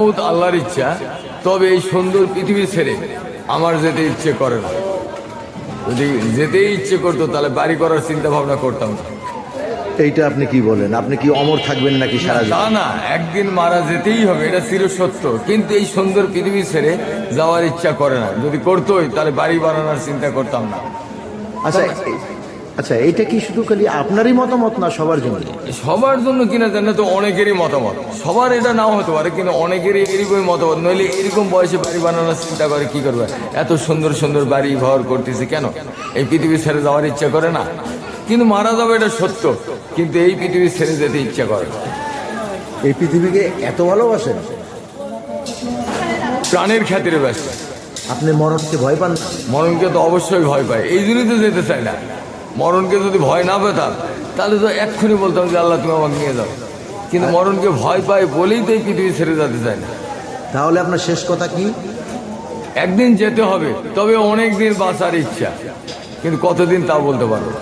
বহুত আল্লাহর ইচ্ছা, তবে এই সুন্দর পৃথিবী ছেড়ে আমার যেতে ইচ্ছে করে না। যদি যেতেই ইচ্ছে করতো তাহলে বাড়ি করার চিন্তা ভাবনা করতাম না। এইটা আপনি কি বলেন? আপনি কি অমর থাকবেন নাকি সারা তা জীবন? না, একদিন মারা যেতেই হবে, এটা চিরসত্য। কিন্তু এই সুন্দর পৃথিবী ছেড়ে যাওয়ার ইচ্ছা করে না। যদি করতোই তাহলে বাড়ি বানানোর চিন্তা করতাম না। আচ্ছা আচ্ছা, এইটা কি শুধু খালি আপনারই মতামত না সবার জন্য? সবার জন্য কিনা জানে তো অনেকেরই মতামত, সবার এটা নাও হতে পারে, কিন্তু অনেকেরই এরকমই মতামত। নইলে এরকম বয়সে বাড়ি বানানোর চিন্তা করে কি করবে? এত সুন্দর সুন্দর বাড়ি ঘর করতেছি কেন? এই পৃথিবী ছেড়ে যাওয়ার ইচ্ছা করে না। কিন্তু মারা যাবে এটা সত্য, কিন্তু এই পৃথিবী ছেড়ে যেতে ইচ্ছা করে না। এই পৃথিবীকে এত ভালোবাসেন? প্রাণের খাতিরে ব্যস্ত। আপনি মরণকে ভয় পান না? মরণকে তো অবশ্যই ভয় পায়, এই জন্যই তো যেতে চাই না। মরণকে যদি ভয় না পেতাম তাহলে তো এক্ষুনি বলতাম যে আল্লাহ তুমি আমাকে নিয়ে যাও। কিন্তু মরণকে ভয় পাই বলেই তো এই পৃথিবী ছেড়ে যেতে চাই না। তাহলে আপনার শেষ কথা কি? একদিন যেতে হবে, তবে অনেক দিন বাঁচার ইচ্ছা, কিন্তু কতদিন তা বলতে পারবো না।